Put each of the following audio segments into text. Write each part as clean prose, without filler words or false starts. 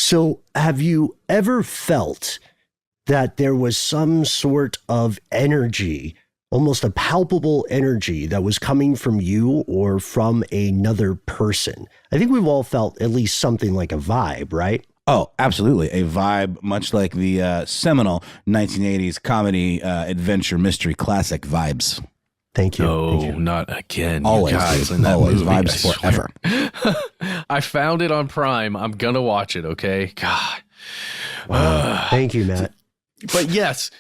So have you ever felt that there was some sort of energy, almost a palpable energy that was coming from you or from another person? I think we've all felt at least something like a vibe, right? Oh, absolutely. A vibe, much like the seminal 1980s comedy adventure mystery classic Vibes. Thank you. No, Thank you. not again. Always, you guys, in that always. movie, Vibes forever. I found it on Prime. I'm going to watch it, okay? God. Wow. Thank you, Matt. But yes,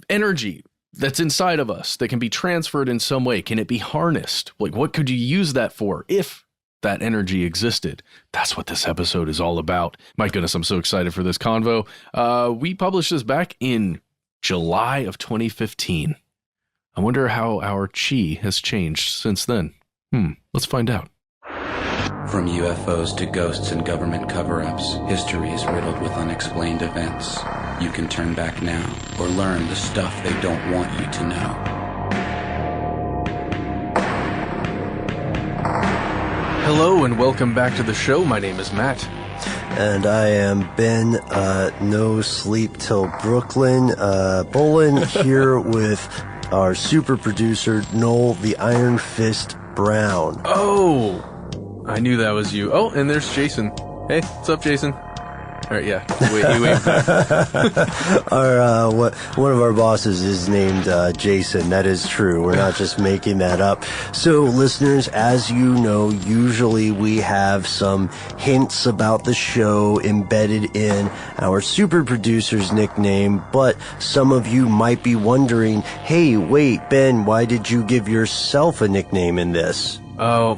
energy that's inside of us that can be transferred in some way. Can it be harnessed? Like, what could you use that for if that energy existed? That's what this episode is all about. My goodness, I'm so excited for this convo. We published this back in July of 2015. I wonder how our chi has changed since then. Let's find out. From UFOs to ghosts and government cover-ups, history is riddled with unexplained events. You can turn back now or learn the stuff they don't want you to know. Hello and welcome back to the show. My name is Matt. And I am Ben, no sleep till Brooklyn, Bolin, here with our super producer, Noel, the Iron Fist Brown. Oh, I knew that was you. Oh, and there's Jason. Hey, what's up, Jason? All right, yeah. Wait. One of our bosses is named Jason. That is true. We're not just making that up. So, listeners, as you know, usually we have some hints about the show embedded in our super producer's nickname, but some of you might be wondering, hey, wait, Ben, why did you give yourself a nickname in this? Oh,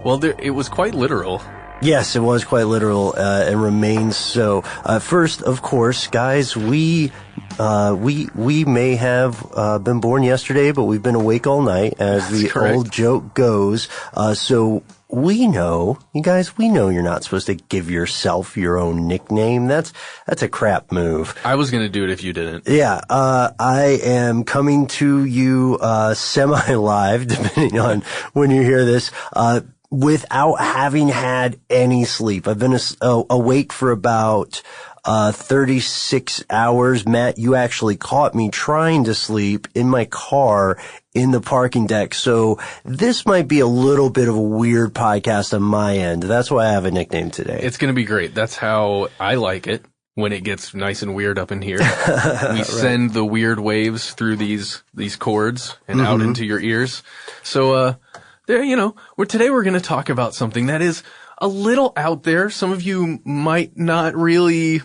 Well, it was quite literal. Yes, it was quite literal, and remains so. First, of course, guys, we may have been born yesterday, but we've been awake all night, as That's the correct. old joke goes. So we know, you guys, we know you're not supposed to give yourself your own nickname. That's a crap move. I was going to do it if you didn't. Yeah, I am coming to you semi-live, depending on when you hear this, without having had any sleep. I've been awake for about 36 hours. Matt, you actually caught me trying to sleep in my car in the parking deck. So this might be a little bit of a weird podcast on my end. That's why I have a nickname today. It's going to be great. That's how I like it when it gets nice and weird up in here. We send the weird waves through these cords and out into your ears. So, today we're going to talk about something that is a little out there. Some of you might not really,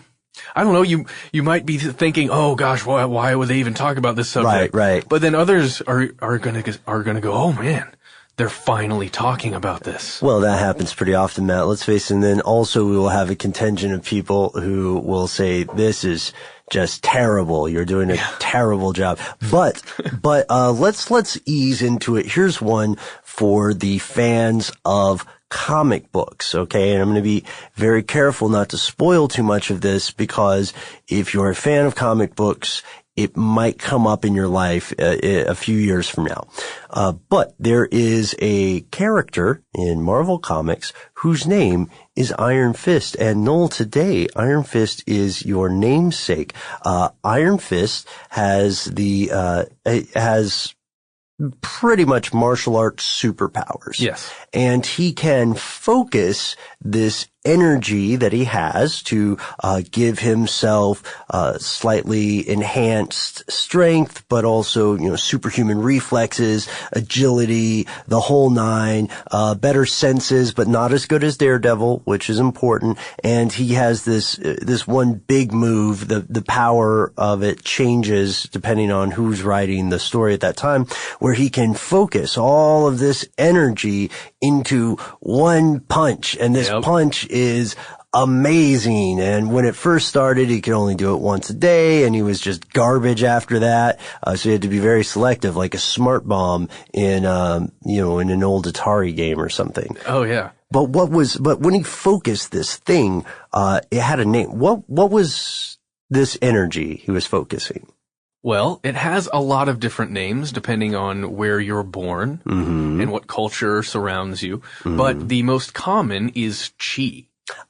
I don't know, you might be thinking, oh gosh, why would they even talk about this subject? Right. But then others are going to go, oh man, they're finally talking about this. Well, that happens pretty often, Matt. Let's face it. And then also we will have a contingent of people who will say, this is just terrible. You're doing a terrible job. But let's ease into it. Here's one for the fans of comic books, okay? And I'm going to be very careful not to spoil too much of this, because if you're a fan of comic books, it might come up in your life a few years from now. But there is a character in Marvel Comics whose name is Iron Fist. And Noel, today, Iron Fist is your namesake. Iron Fist has has pretty much martial arts superpowers. Yes. And he can focus this energy that he has to give himself slightly enhanced strength, but also, superhuman reflexes, agility, the whole nine, better senses, but not as good as Daredevil, which is important. And he has this one big move. The power of it changes depending on who's writing the story at that time, where he can focus all of this energy into one punch. And this punch is amazing. And when it first started, he could only do it once a day, and he was just garbage after that. So he had to be very selective, like a smart bomb in an old Atari game or something. Oh yeah. But when he focused this thing, it had a name. What was this energy he was focusing? Well, it has a lot of different names depending on where you're born and what culture surrounds you. But the most common is chi.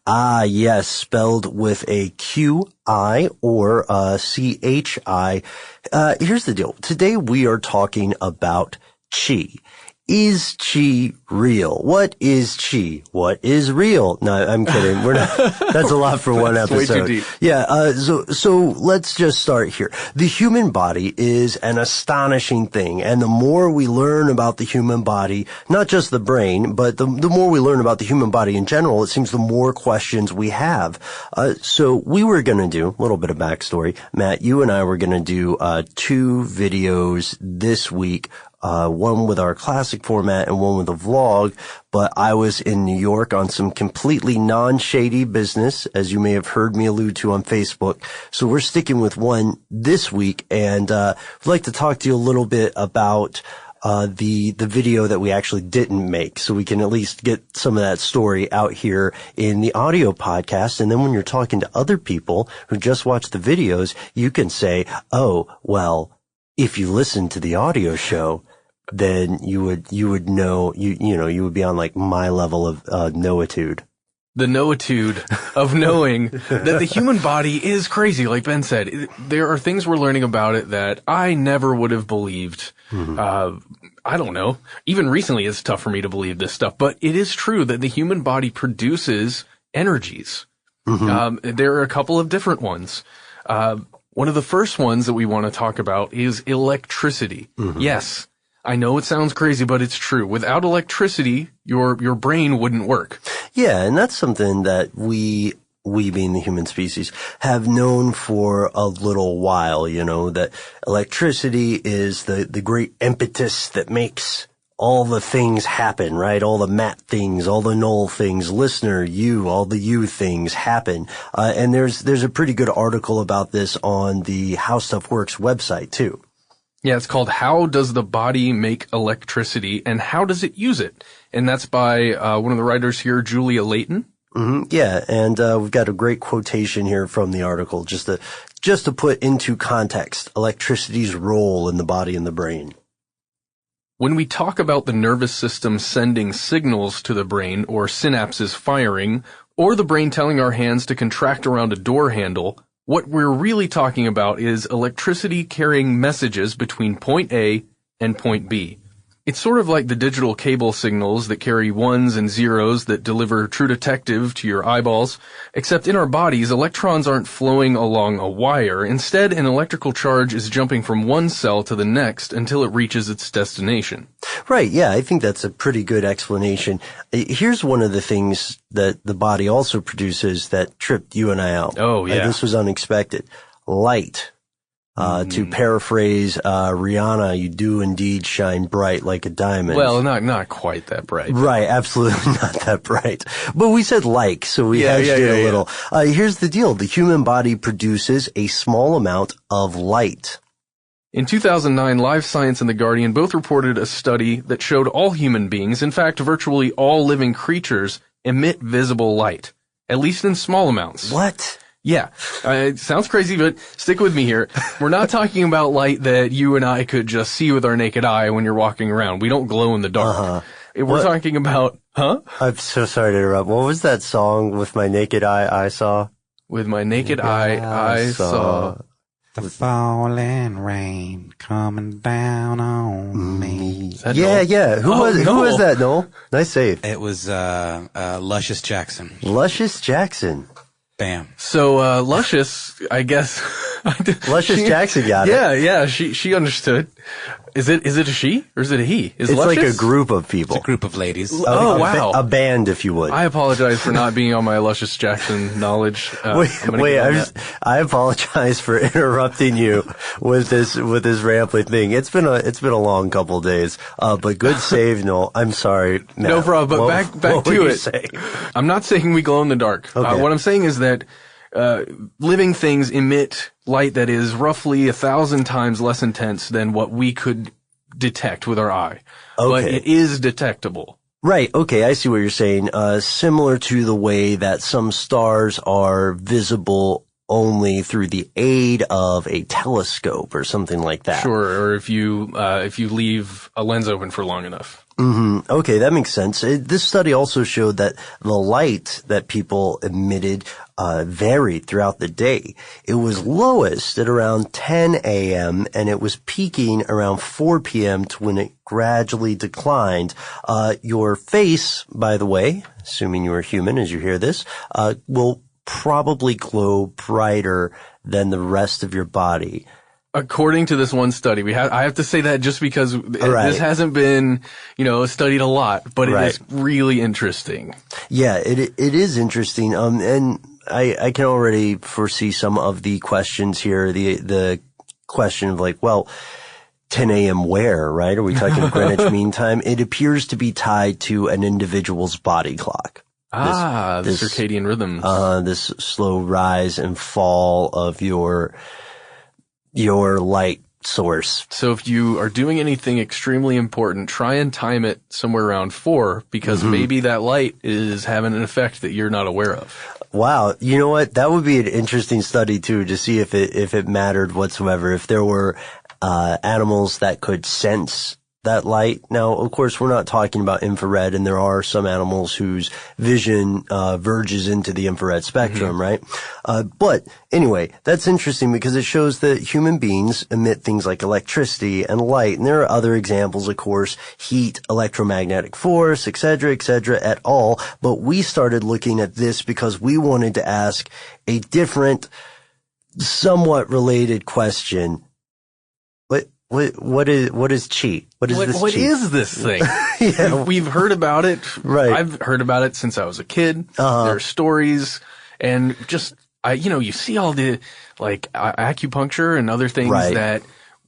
Ah, yes, spelled with a Q-I or C-H-I. Here's the deal. Today we are talking about chi. Is chi real? What is chi? What is real? No, I'm kidding. We're not. That's a lot for one episode. Way too deep. Yeah. So let's just start here. The human body is an astonishing thing, and the more we learn about the human body, not just the brain, but the more we learn about the human body in general, it seems the more questions we have. So we were going to do a little bit of backstory. Matt, you and I were going to do 2 videos this week. One with our classic format and one with a vlog, but I was in New York on some completely non-shady business, as you may have heard me allude to on Facebook. So we're sticking with one this week, and I'd like to talk to you a little bit about the video that we actually didn't make, so we can at least get some of that story out here in the audio podcast. And then when you're talking to other people who just watch the videos, you can say, oh, well, if you listen to the audio show, then you would know, you would be on like my level of knowitude. The knowitude of knowing that the human body is crazy. Like Ben said, there are things we're learning about it that I never would have believed. Mm-hmm. I don't know. Even recently, it's tough for me to believe this stuff, but it is true that the human body produces energies. Mm-hmm. There are a couple of different ones. One of the first ones that we want to talk about is electricity. Mm-hmm. Yes, I know it sounds crazy, but it's true. Without electricity, your brain wouldn't work. Yeah, and that's something that we being the human species have known for a little while, that electricity is the great impetus that makes all the things happen, right? All the Matt things, all the Noel things, listener, you, all the you things happen. And there's a pretty good article about this on the How Stuff Works website too. Yeah, it's called How Does the Body Make Electricity and How Does It Use It? And that's by one of the writers here, Julia Layton. Mm-hmm. Yeah, and we've got a great quotation here from the article just to put into context electricity's role in the body and the brain. When we talk about the nervous system sending signals to the brain, or synapses firing, or the brain telling our hands to contract around a door handle, what we're really talking about is electricity carrying messages between point A and point B. It's sort of like the digital cable signals that carry ones and zeros that deliver True Detective to your eyeballs, except in our bodies, electrons aren't flowing along a wire. Instead, an electrical charge is jumping from one cell to the next until it reaches its destination. Right, yeah, I think that's a pretty good explanation. Here's one of the things that the body also produces that tripped you and I out. Oh, yeah. This was unexpected. Light. To paraphrase Rihanna, you do indeed shine bright like a diamond. Well, not quite that bright. Right, absolutely not that bright. But we said so we hedged it a little. Here's the deal. The human body produces a small amount of light. In 2009, Live Science and The Guardian both reported a study that showed all human beings, in fact, virtually all living creatures, emit visible light, at least in small amounts. What? Yeah, it sounds crazy, but stick with me here. We're not talking about light that you and I could just see with our naked eye when you're walking around. We don't glow in the dark. We're talking about, I'm so sorry to interrupt. What was that song, With My Naked Eye I Saw? With my naked eye, I saw the falling rain coming down on me. Yeah. Who was that, Noel? Nice save. It was Luscious Jackson. Luscious Jackson. Bam. So, Luscious, I guess. Luscious Jackson got it. Yeah, she understood. Is it a she or is it a he? It's Luscious? like a group of people. It's a group of ladies. Oh, wow. A band, if you would. I apologize for not being on my Luscious Jackson knowledge. I apologize for interrupting you with this rambling thing. It's been a long couple of days. But good save, Noel. I'm sorry. Matt. No problem. But back to it. I'm not saying we glow in the dark. Okay. What I'm saying is that living things emit light that is roughly 1,000 times less intense than what we could detect with our eye. Okay. But it is detectable. Right. Okay. I see what you're saying. Similar to the way that some stars are visible only through the aid of a telescope or something like that. Sure, or if you leave a lens open for long enough. Mm-hmm. Okay, that makes sense. This study also showed that the light that people emitted varied throughout the day. It was lowest at around 10 a.m. and it was peaking around 4 p.m. to when it gradually declined. Your face, by the way, assuming you are human as you hear this, will probably glow brighter than the rest of your body. According to this one study, I have to say that just because this hasn't been, studied a lot, but it is really interesting. Yeah, it is interesting. And I can already foresee some of the questions here. The question of like, well, 10 a.m. where, right? Are we talking Greenwich Mean Time? It appears to be tied to an individual's body clock. The circadian rhythms. This slow rise and fall of your light source. So if you are doing anything extremely important, try and time it somewhere around 4 because maybe that light is having an effect that you're not aware of. Wow. You know what? That would be an interesting study too, to see if it mattered whatsoever. If there were, animals that could sense that light. Now, of course, we're not talking about infrared, and there are some animals whose vision verges into the infrared spectrum, right? But anyway, that's interesting because it shows that human beings emit things like electricity and light, and there are other examples, of course, heat, electromagnetic force, etc., et al. But we started looking at this because we wanted to ask a different, somewhat related question. What is chi? What is this What chi? is this thing? Yeah. We've heard about it. Right. I've heard about it since I was a kid. There are stories and just, you see all the, like, acupuncture and other things that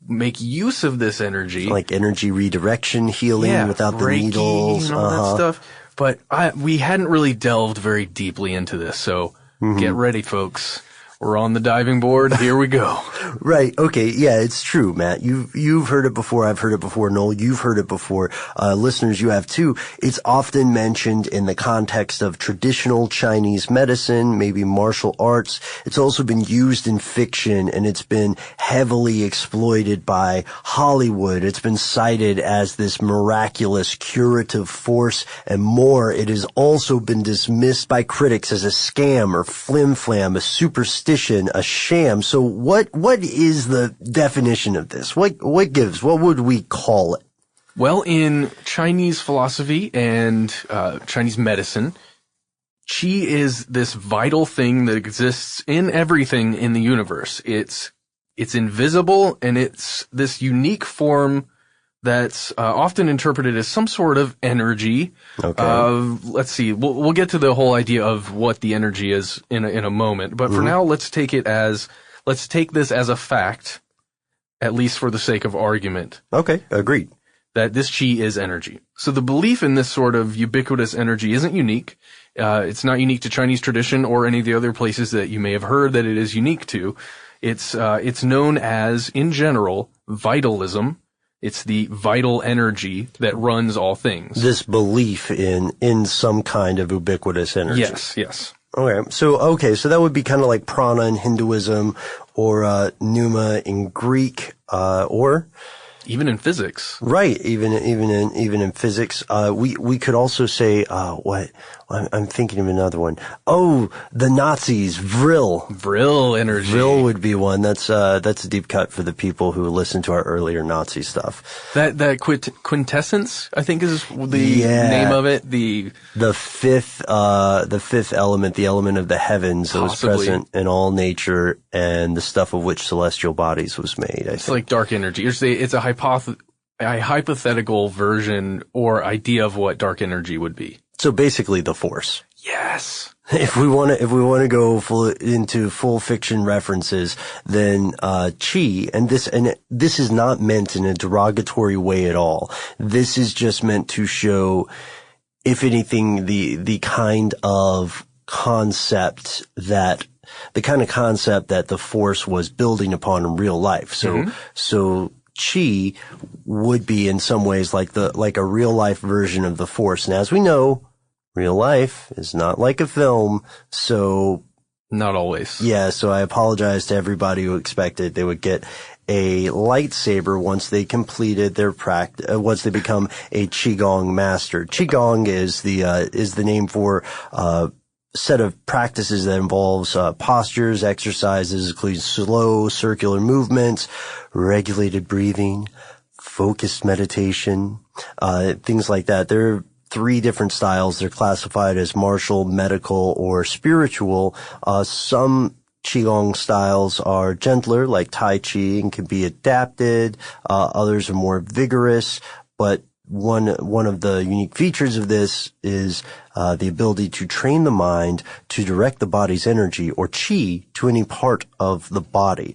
make use of this energy. Like energy redirection, healing without the Reiki needles. and all that stuff. But we hadn't really delved very deeply into this. So get ready, folks. We're on the diving board. Here we go. Right. Okay. Yeah, it's true, Matt. You've heard it before. I've heard it before. Noel, you've heard it before. Listeners, you have too. It's often mentioned in the context of traditional Chinese medicine, maybe martial arts. It's also been used in fiction, and it's been heavily exploited by Hollywood. It's been cited as this miraculous curative force and more. It has also been dismissed by critics as a scam or flim-flam, a superstition, a sham. So what is the definition of this? What would we call it? Well, in Chinese philosophy and Chinese medicine, qi is this vital thing that exists in everything in the universe. It's invisible, and it's this unique form that's often interpreted as some sort of energy. Okay. Let's see. We'll get to the whole idea of what the energy is in a moment. But for now, let's take this as a fact, at least for the sake of argument. Okay. Agreed. That this qi is energy. So the belief in this sort of ubiquitous energy isn't unique. It's not unique to Chinese tradition or any of the other places that you may have heard that it is unique to. It's known as, in general, vitalism. It's the vital energy that runs all things. This belief in some kind of ubiquitous energy. Yes. Okay. So that would be kind of like prana in Hinduism, or pneuma in Greek, or even in physics. Right. Even in physics. We could also say, I'm thinking of another one. Oh, the Nazis, vril. Vril energy. Vril would be one. That's a deep cut for the people who listen to our earlier Nazi stuff. That quintessence, I think, is the name of it. The fifth element, the element of the heavens that was present in all nature and the stuff of which celestial bodies was made. It's like dark energy. It's a hypothetical version or idea of what dark energy would be. So basically the Force. Yes. If we want to go into full fiction references, then chi, and this is not meant in a derogatory way at all. This is just meant to show, if anything, the kind of concept that the Force was building upon in real life. So chi would be in some ways like a real life version of the Force. And as we know, real life is not like a film, so Not always. Yeah, so I apologize to everybody who expected they would get a lightsaber once they completed their practice, once they become a Qigong master. Qigong is the name for, set of practices that involves, postures, exercises, including slow circular movements, regulated breathing, focused meditation, things like that. There are 3 different styles. They're classified as martial, medical, or spiritual. Some Qigong styles are gentler, like Tai Chi, and can be adapted. Others are more vigorous, but one of the unique features of this is the ability to train the mind to direct the body's energy, or qi, to any part of the body.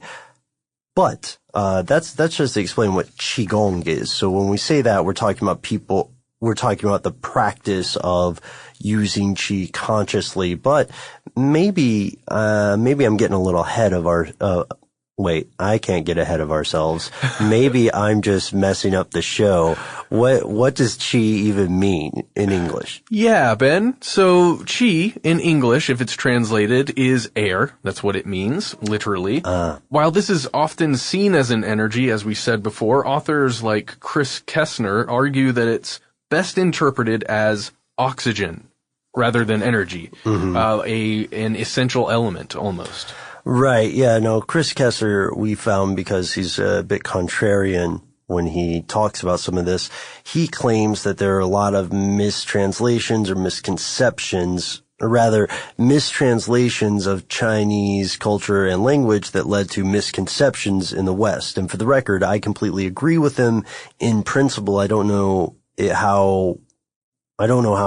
But that's just to explain what Qigong is. So when we say that, we're talking about the practice of using qi consciously, but maybe I'm getting a little ahead of wait, I can't get ahead of ourselves. Maybe I'm just messing up the show. What does qi even mean in English? Yeah, Ben. So qi in English, if it's translated, is air. That's what it means, literally. While this is often seen as an energy, as we said before, authors like Chris Kessner argue that it's best interpreted as oxygen rather than energy, an essential element almost. Right. Yeah. No, Chris Kessler, we found, because he's a bit contrarian when he talks about some of this, he claims that there are a lot of mistranslations or misconceptions, or rather mistranslations of Chinese culture and language that led to misconceptions in the West. And for the record, I completely agree with him in principle. I don't know how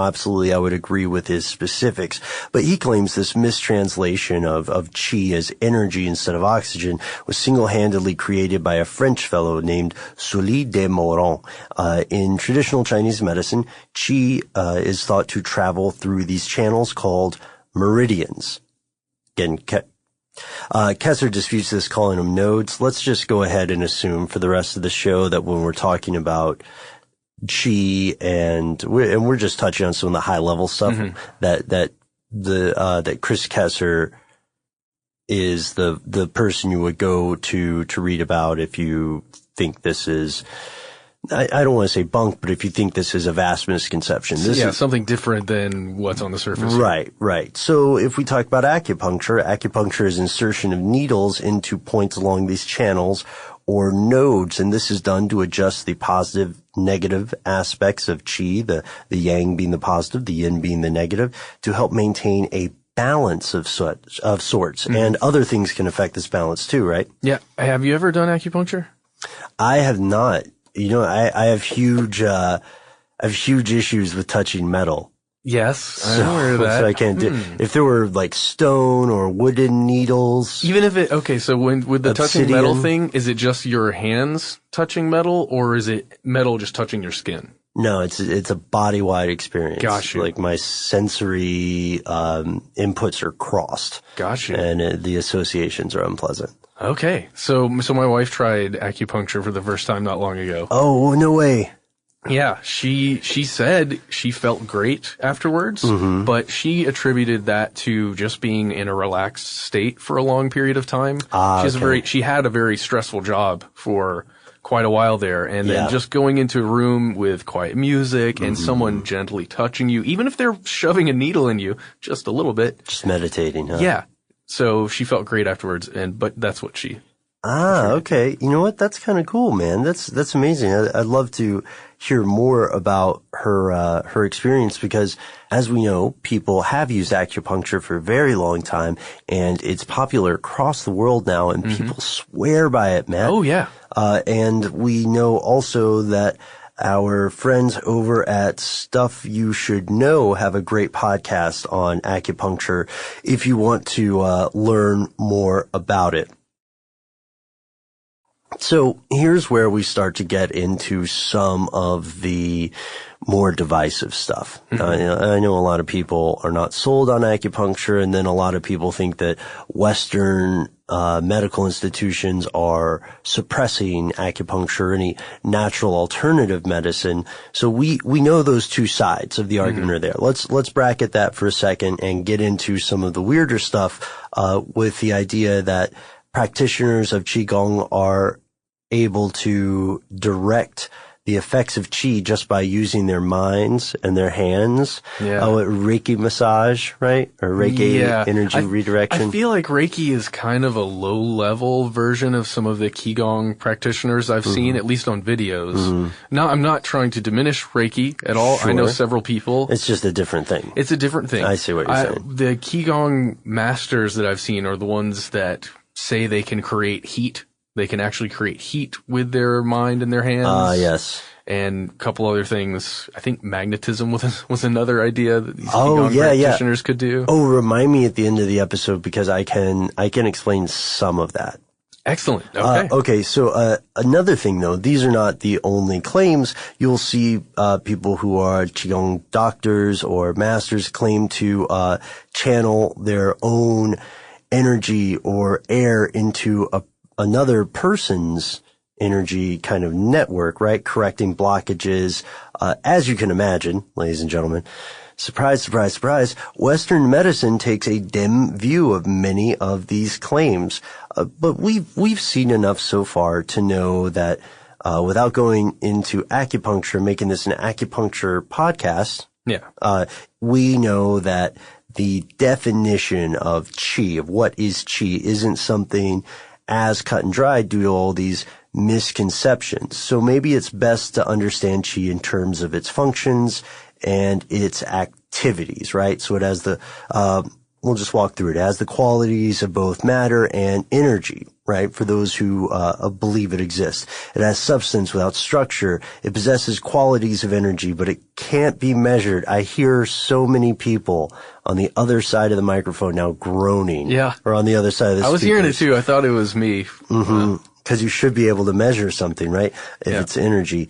absolutely I would agree with his specifics, but he claims this mistranslation of qi as energy instead of oxygen was single-handedly created by a French fellow named Sully de Moron. In traditional Chinese medicine, qi is thought to travel through these channels called meridians. Again, Kessler disputes this, calling them nodes. Let's just go ahead and assume for the rest of the show that when we're talking about qi and we're just touching on some of the high level stuff, that Chris Kessler is the person you would go to read about if you think this is, I don't want to say bunk, but if you think this is a vast misconception. This is something different than what's on the surface. Right. So if we talk about acupuncture is insertion of needles into points along these channels or nodes, and this is done to adjust the positive, negative aspects of qi, the yang being the positive, the yin being the negative, to help maintain a balance of sorts. And other things can affect this balance too, right? Yeah. Have you ever done acupuncture? I have not. You know, I have huge issues with touching metal. Yes, I'm aware of that. So I can't do, if there were like stone or wooden needles. Even if so with the touching metal thing, is it just your hands touching metal, or is it metal just touching your skin? No, it's a body-wide experience. Gotcha. Like my sensory, inputs are crossed. Gotcha. And the associations are unpleasant. Okay. So my wife tried acupuncture for the first time not long ago. Oh, no way. Yeah, she said she felt great afterwards, but she attributed that to just being in a relaxed state for a long period of time. She had a very stressful job for quite a while there, and then just going into a room with quiet music and someone gently touching you, even if they're shoving a needle in you, just a little bit. Just meditating, huh? Yeah. So she felt great afterwards, but that's what she... Okay. You know what? That's kind of cool, man. That's amazing. I'd love to hear more about her experience, because as we know, people have used acupuncture for a very long time, and it's popular across the world now, and people swear by it, man. Oh, yeah. And we know also that our friends over at Stuff You Should Know have a great podcast on acupuncture if you want to learn more about it. So here's where we start to get into some of the more divisive stuff. I know a lot of people are not sold on acupuncture, and then a lot of people think that Western medical institutions are suppressing acupuncture, any natural alternative medicine. So we know those two sides of the argument are there. Let's bracket that for a second and get into some of the weirder stuff with the idea that practitioners of Qigong are able to direct the effects of Qi just by using their minds and their hands. Yeah. Reiki massage, right? Or Reiki energy redirection. I feel like Reiki is kind of a low-level version of some of the Qigong practitioners I've seen, at least on videos. Now, I'm not trying to diminish Reiki at all. Sure. I know several people. It's just a different thing. It's a different thing. I see what you're saying. The Qigong masters that I've seen are the ones that say they can create heat. They can actually create heat with their mind and their hands. Yes. And a couple other things. I think magnetism was another idea that these Qigong practitioners could do. Oh, remind me at the end of the episode because I can explain some of that. Excellent. Okay. Okay. So, another thing though, these are not the only claims. You'll see, people who are Qigong doctors or masters claim to, channel their own energy or air into another person's energy kind of network, right? Correcting blockages. As you can imagine, ladies and gentlemen, surprise, surprise, surprise, Western medicine takes a dim view of many of these claims. But we've seen enough so far to know that, without going into acupuncture, making this an acupuncture podcast. Yeah. We know that the definition of Qi, of what is Qi, isn't something as cut and dried due to all these misconceptions. So maybe it's best to understand Qi in terms of its functions and its activities, right? So it has we'll just walk through it. It has the qualities of both matter and energy, right? For those who believe it exists. It has substance without structure. It possesses qualities of energy, but it can't be measured. I hear so many people on the other side of the microphone now groaning. Yeah. Or on the other side of the I was hearing it too. I thought it was me. Because you should be able to measure something, right? If it's energy.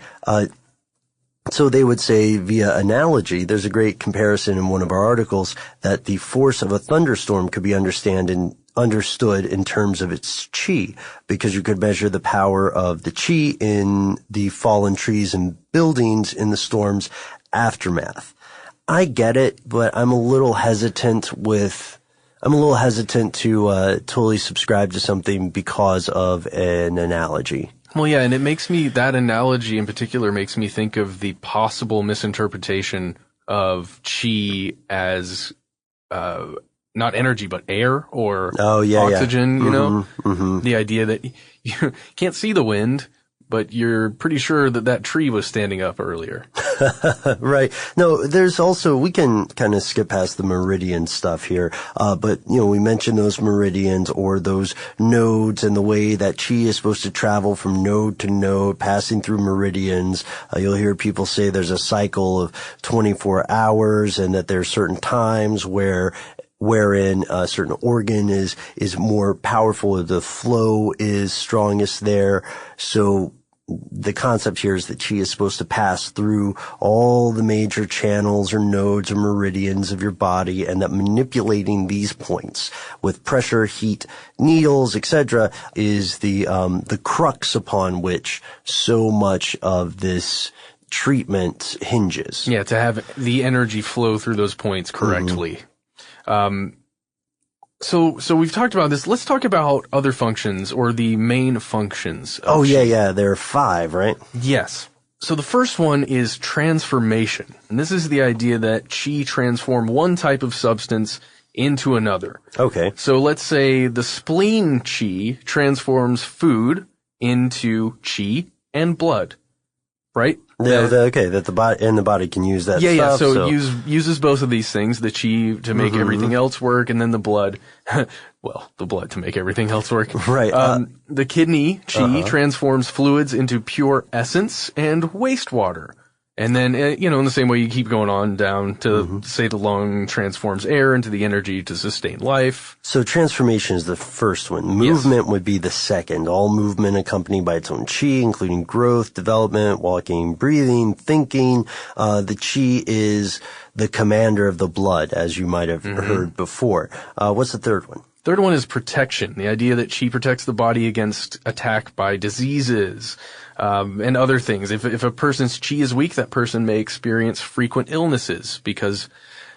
So they would say via analogy, there's a great comparison in one of our articles that the force of a thunderstorm could be understood in terms of its Qi, because you could measure the power of the Qi in the fallen trees and buildings in the storm's aftermath. I get it, but I'm a little hesitant to totally subscribe to something because of an analogy. Well, yeah, and that analogy in particular makes me think of the possible misinterpretation of Qi as, not energy, but air or oxygen, you know? The idea that you can't see the wind, but you're pretty sure that tree was standing up earlier. Right. No, there's also, we can kind of skip past the meridian stuff here. But, we mentioned those meridians or those nodes and the way that Qi is supposed to travel from node to node, passing through meridians. You'll hear people say there's a cycle of 24 hours and that there's certain times wherein a certain organ is more powerful, the flow is strongest there. So the concept here is that Qi is supposed to pass through all the major channels or nodes or meridians of your body, and that manipulating these points with pressure, heat, needles, etc., is the crux upon which so much of this treatment hinges. Yeah, to have the energy flow through those points correctly. So we've talked about this. Let's talk about other functions or the main functions. Oh, yeah. There are 5, right? Yes. So the first one is transformation. And this is the idea that Qi transform one type of substance into another. Okay. So let's say the spleen Qi transforms food into Qi and blood, right? Yeah, that the body can use that stuff. Yeah, so uses both of these things, the Qi to make everything else work, and then the blood, the blood to make everything else work. Right. The kidney Qi transforms fluids into pure essence and wastewater. And then, in the same way you keep going on down to, say, the lung transforms air into the energy to sustain life. So transformation is the first one. Movement would be the second. All movement accompanied by its own chi, including growth, development, walking, breathing, thinking. The chi is the commander of the blood, as you might have heard before. What's the third one? Third one is protection. The idea that chi protects the body against attack by diseases, and other things. If a person's chi is weak, that person may experience frequent illnesses because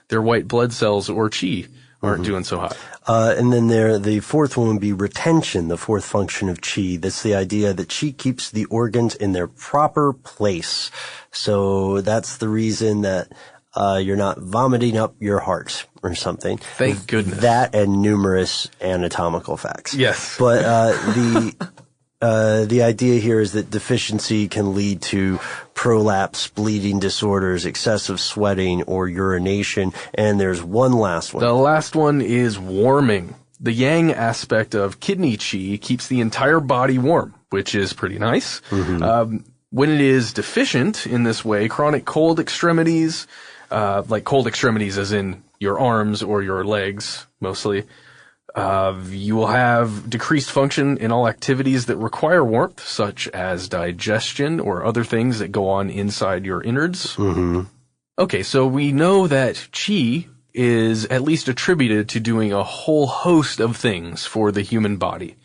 their white blood cells or chi aren't doing so hot. And then the fourth one would be retention, the fourth function of chi. That's the idea that chi keeps the organs in their proper place. So that's the reason that you're not vomiting up your heart or something. Thank goodness. That and numerous anatomical facts. Yes. But the idea here is that deficiency can lead to prolapse, bleeding disorders, excessive sweating, or urination. And there's one last one. The last one is warming. The yang aspect of kidney chi keeps the entire body warm, which is pretty nice. When it is deficient in this way, chronic cold extremities, like cold extremities as in your arms or your legs, mostly, you will have decreased function in all activities that require warmth, such as digestion or other things that go on inside your innards. Okay, so we know that chi is at least attributed to doing a whole host of things for the human body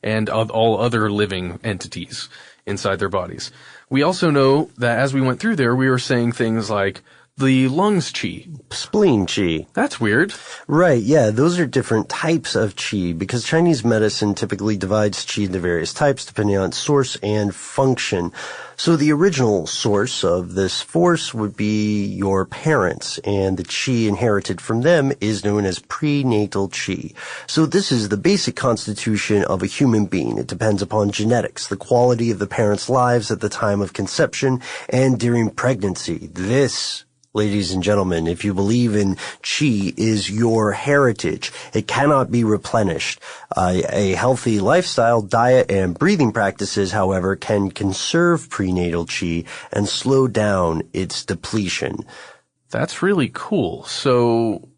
and of all other living entities inside their bodies. We also know that as we went through there, we were saying things like the lungs chi. Spleen chi. That's weird. Right, yeah, those are different types of chi because Chinese medicine typically divides chi into various types depending on its source and function. So the original source of this force would be your parents, and the chi inherited from them is known as prenatal chi. So this is the basic constitution of a human being. It depends upon genetics, the quality of the parents' lives at the time of conception and during pregnancy. This, ladies and gentlemen, if you believe in chi, is your heritage. It cannot be replenished. A healthy lifestyle, diet, and breathing practices, however, can conserve prenatal chi and slow down its depletion. That's really cool. So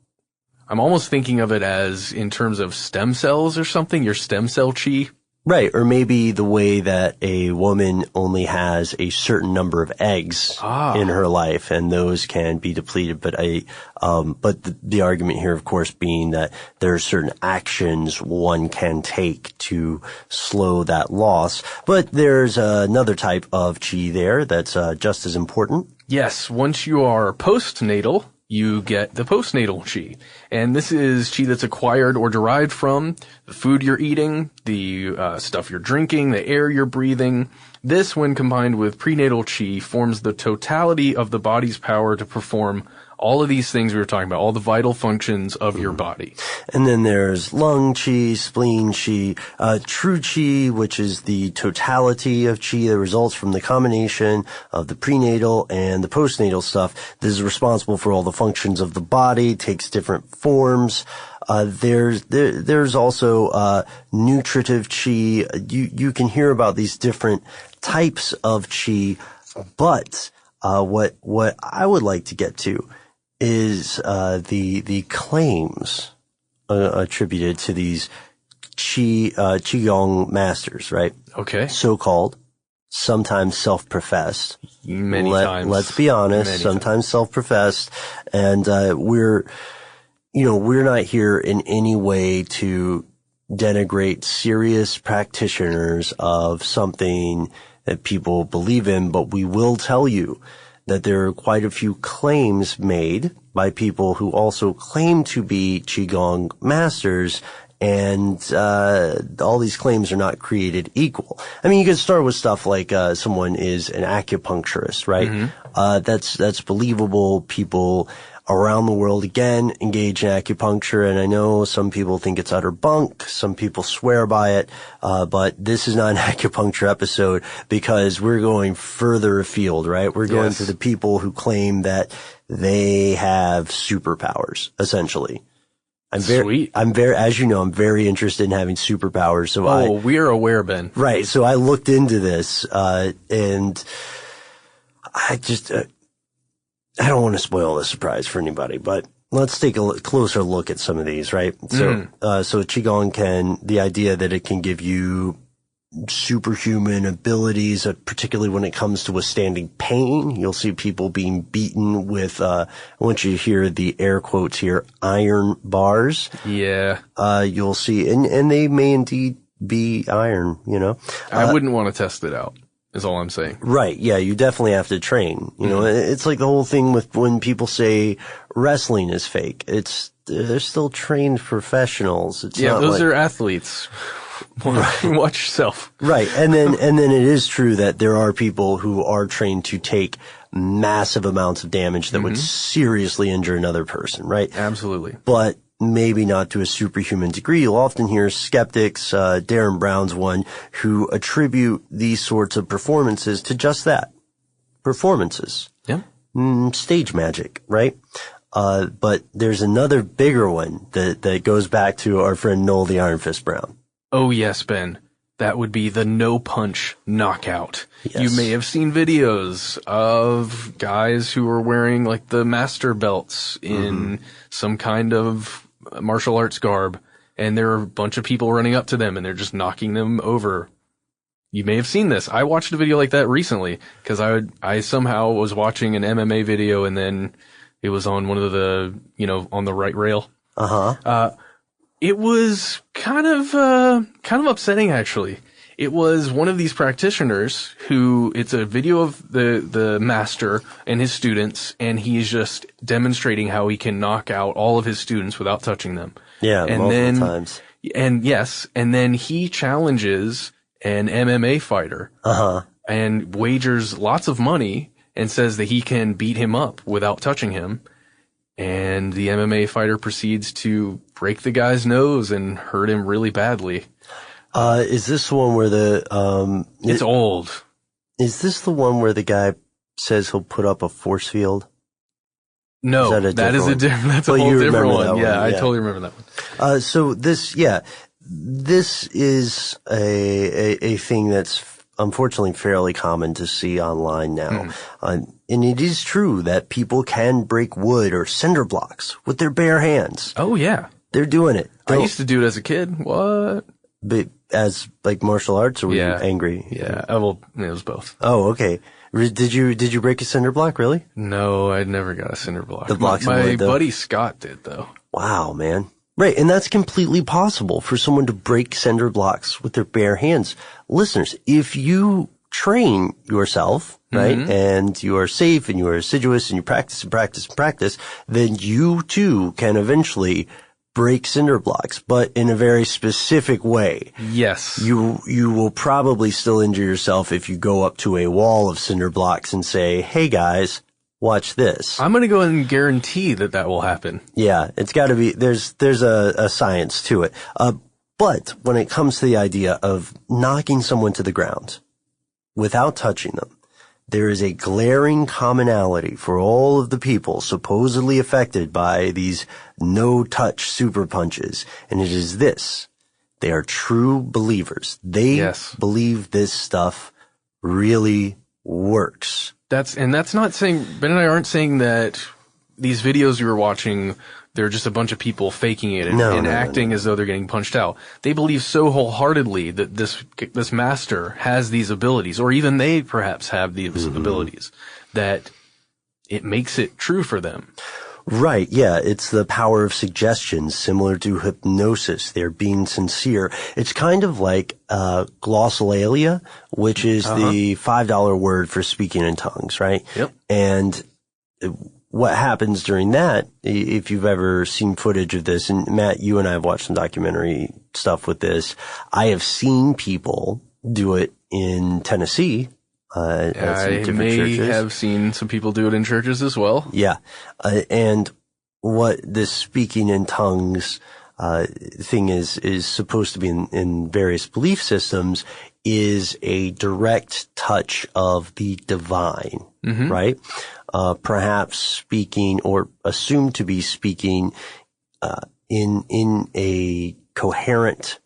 I'm almost thinking of it as in terms of stem cells or something, your stem cell chi. Right, or maybe the way that a woman only has a certain number of eggs in her life, and those can be depleted. But the argument here, of course, being that there are certain actions one can take to slow that loss. But there's another type of chi there that's just as important. Yes, once you are postnatal, you get the postnatal chi. And this is chi that's acquired or derived from the food you're eating, the stuff you're drinking, the air you're breathing. This, when combined with prenatal chi, forms the totality of the body's power to perform all of these things we were talking about, all the vital functions of your body. And then there's lung chi, spleen chi, true chi, which is the totality of chi that results from the combination of the prenatal and the postnatal stuff. This is responsible for all the functions of the body, takes different forms. There's also nutritive chi. You can hear about these different types of chi, but what I would like to get to is the claims attributed to these qigong masters, right? Okay. So-called, sometimes self-professed. Many times. Let's be honest, sometimes self-professed, and we're not here in any way to denigrate serious practitioners of something that people believe in, but we will tell you that there are quite a few claims made by people who also claim to be Qigong masters, and all these claims are not created equal. I mean, you could start with stuff like someone is an acupuncturist, right? That's believable. People around the world, again, engage in acupuncture, and I know some people think it's utter bunk, some people swear by it, but this is not an acupuncture episode because we're going further afield, right? We're going to the people who claim that they have superpowers, essentially. Sweet. As you know, I'm very interested in having superpowers, so we're aware, Ben. Right, so I looked into this, and I just, I don't want to spoil the surprise for anybody, but let's take a closer look at some of these, right? So Qigong the idea that it can give you superhuman abilities, particularly when it comes to withstanding pain. You'll see people being beaten with, I want you to hear the air quotes here, iron bars. Yeah. You'll see, and they may indeed be iron, you know. I wouldn't want to test it out, is all I'm saying. Right. Yeah. You definitely have to train. You know, it's like the whole thing with when people say wrestling is fake. They're still trained professionals. It's not those are athletes. Watch yourself. Right. And then it is true that there are people who are trained to take massive amounts of damage that would seriously injure another person, right? Absolutely. But maybe not to a superhuman degree. You'll often hear skeptics, Darren Brown's one, who attribute these sorts of performances to just that. Performances. Yeah. Stage magic, right? But there's another bigger one that goes back to our friend Noel the Iron Fist Brown. Oh yes, Ben. That would be the no punch knockout. Yes. You may have seen videos of guys who are wearing like the master belts in some kind of martial arts garb, and there are a bunch of people running up to them and they're just knocking them over. You may have seen this. I watched a video like that recently because I somehow was watching an MMA video and then it was on one of the, on the right rail. It was kind of upsetting, actually. It was one of these practitioners who, it's a video of the master and his students, and he's just demonstrating how he can knock out all of his students without touching them. Yeah, and multiple times. And then he challenges an MMA fighter. And wagers lots of money and says that he can beat him up without touching him. And the MMA fighter proceeds to break the guy's nose and hurt him really badly. Is this the one where it's old. Is this the one where the guy says he'll put up a force field? No, that's a whole different one. Yeah, I totally remember that one. So this is a thing that's unfortunately fairly common to see online now. And it is true that people can break wood or cinder blocks with their bare hands. Oh, yeah. They're doing it. I used to do it as a kid. What? But as like martial arts, or were you angry? Yeah. Well, it was both. Oh, okay. Did you break a cinder block, really? No, I never got a cinder block. The blocks my of wood, though? buddy Scott did, though. Wow, man. Right, and that's completely possible for someone to break cinder blocks with their bare hands. Listeners, if you train yourself, right, and you are safe and you are assiduous and you practice and practice and practice, then you too can eventually break cinder blocks, but in a very specific way. Yes. You will probably still injure yourself if you go up to a wall of cinder blocks and say, "Hey guys, watch this." I'm going to go ahead and guarantee that will happen. Yeah, it's got to be, there's a science to it. But when it comes to the idea of knocking someone to the ground without touching them, there is a glaring commonality for all of the people supposedly affected by these no-touch super punches. And it is this. They are true believers. They believe this stuff really works. That's not saying, Ben and I aren't saying that these videos you were watching, they're just a bunch of people faking it and acting as though they're getting punched out. They believe so wholeheartedly that this master has these abilities, or even they perhaps have these abilities, that it makes it true for them. Right, yeah, it's the power of suggestion, similar to hypnosis. They're being sincere. It's kind of like glossolalia, which is the $5 word for speaking in tongues, right? Yep. And what happens during that, if you've ever seen footage of this, and Matt, you and I have watched some documentary stuff with this, I have seen people do it in Tennessee. I may have seen some people do it in churches as well. Yeah. And what this speaking in tongues thing is supposed to be in various belief systems is a direct touch of the divine, right? Perhaps speaking or assumed to be speaking in a coherent